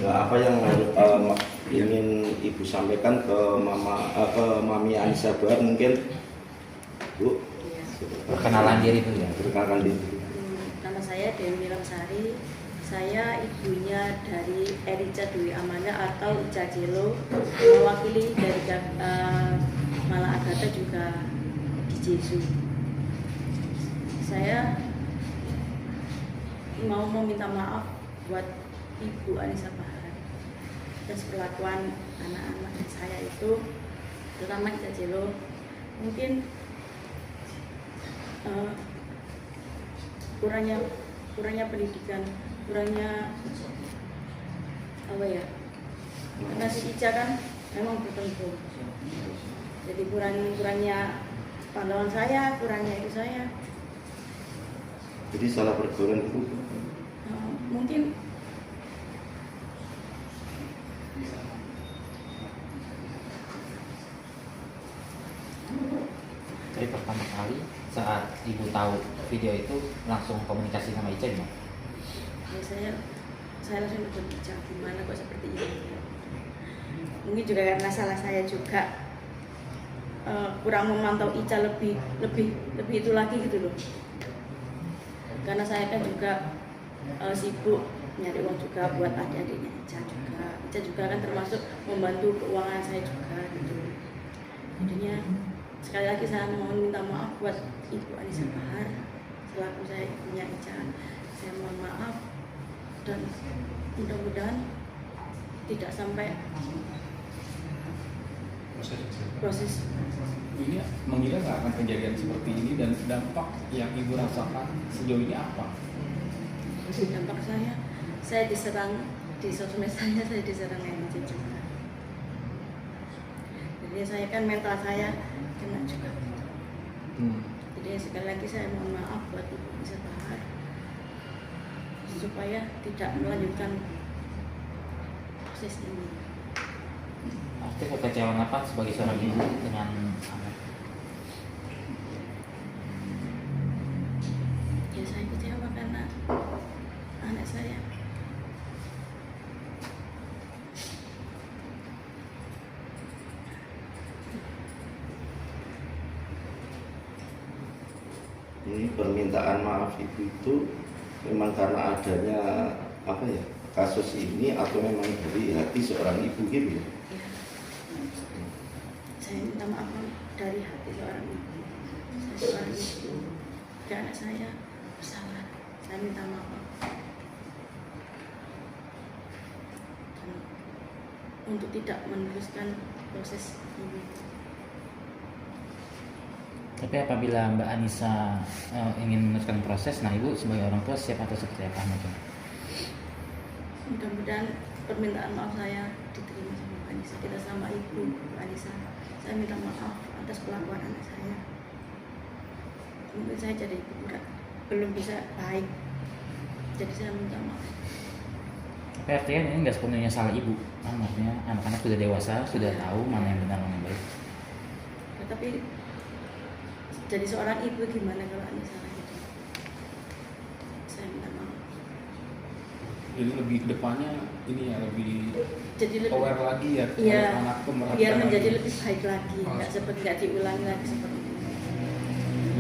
Apa yang ingin Ibu sampaikan ke Mami Anissa Bahar mungkin, Bu? Perkenalan diri Bu ya. Perkenalkan diri. Nama saya Dewi Milangsari. Saya ibunya dari Erica Dwi Amanda atau Ica Jelo, mewakili dari Mala Agatha juga di Jesu. Saya mau meminta maaf buat Ibu Anissa Bahar atas perlakuan anak-anak saya itu, terutama Ica Jelo. Mungkin kurangnya pendidikan, kurangnya apa ya, karena si Ica kan memang bertentu, jadi kurangnya pantauan saya, kurangnya itu saya. Jadi salah pergaulan itu mungkin Jadi pertama kali saat Ibu tahu video itu langsung komunikasi sama Ica gimana? ya saya langsung berbicara gimana kok seperti ini. Mungkin juga karena salah saya juga, kurang memantau Ica lebih itu lagi gitu loh. Karena saya kan juga sibuk nyari uang juga buat adik-adiknya Ica juga. Ica juga kan termasuk membantu keuangan saya juga gitu. Jadinya sekali lagi saya mau minta maaf buat Ibu Anissa Bahar selaku saya ibunya Ica. Saya mohon maaf dan mudah-mudahan tidak sampai proses ini mengira nggak akan kejadian seperti ini, dan dampak yang Ibu rasakan sejauh ini apa? dampak saya diserang di sosmed saya diserang netizen juga. Jadi saya kan mental saya kena juga. Jadi sekali lagi saya mohon maaf buat Ibu Anissa Bahar supaya tidak melanjutkan proses ini. Pasti kekecewaan apa sebagai seorang ibu dengan anak? Ya saya kecewa karena anak saya ini permintaan maaf Ibu itu memang karena adanya apa ya, kasus ini atau memang dari hati seorang ibu gitu ya? ya, saya minta maaf dari hati seorang ibu. Saya seorang ibu dan anak saya bersalah. Saya minta maaf. Dan untuk tidak meneruskan proses ini. Tapi apabila Mbak Anissa ingin meneruskan proses, nah Ibu sebagai orang tua siap atau seperti apa mungkin? Mudah-mudahan permintaan maaf saya diterima sama Mbak Anissa. Kita sama Ibu Anissa. Saya minta maaf atas perlakuan anak saya. Mungkin saya jadi ibu belum bisa baik. Jadi saya minta maaf. Tapi artinya ini nggak sepenuhnya salah Ibu, kan maksudnya anak-anak sudah dewasa, sudah tahu mana yang benar mana yang baik. Tetapi jadi seorang ibu gimana kalau ada salah gitu? Saya minta maaf. Jadi lebih kedepannya ini ya lebih Jadi lebih aware lagi ya, iya, anak itu merhatikan biar menjadi lagi. lebih baik lagi, nggak diulangi lagi seperti ini.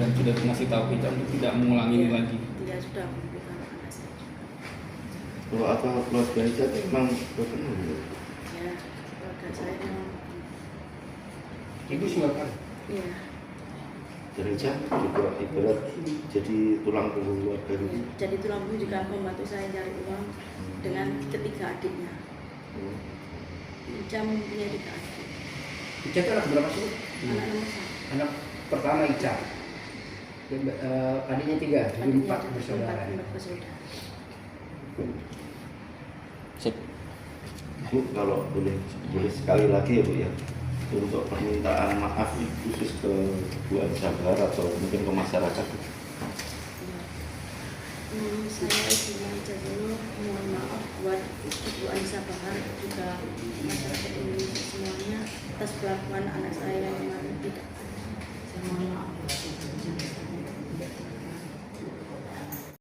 Dan sudah ngasih tahu kita untuk tidak mengulangi ini lagi. Dia sudah membuka anak saya juga. Kalau apa keluarga Ica itu memang berkenal ya? Ya, keluarga saya memang. Ibu silakan. Iya. Dan Ica juga ibarat jadi tulang punggung keluarga Iya. gitu. Jadi tulang punggung juga membantu saya cari uang dengan ketiga adiknya. Ica mempunyai 3 adik. Ica itu anak berapa sih? Anak nomor 1. Anak pertama Ica. Adiknya 3, jadi 4 bersaudara. 4 bersaudara. Sip. Bu, kalau boleh sekali lagi ya Bu ya, untuk permintaan maaf khusus ke Bu Anissa Bahar atau mungkin ke masyarakat. Saya ibunya Ica dulu mohon maaf buat Ibu Anissa Bahar juga masyarakat Indonesia semuanya atas perlakuan anak saya yang kemarin tidak. Saya mohon maaf.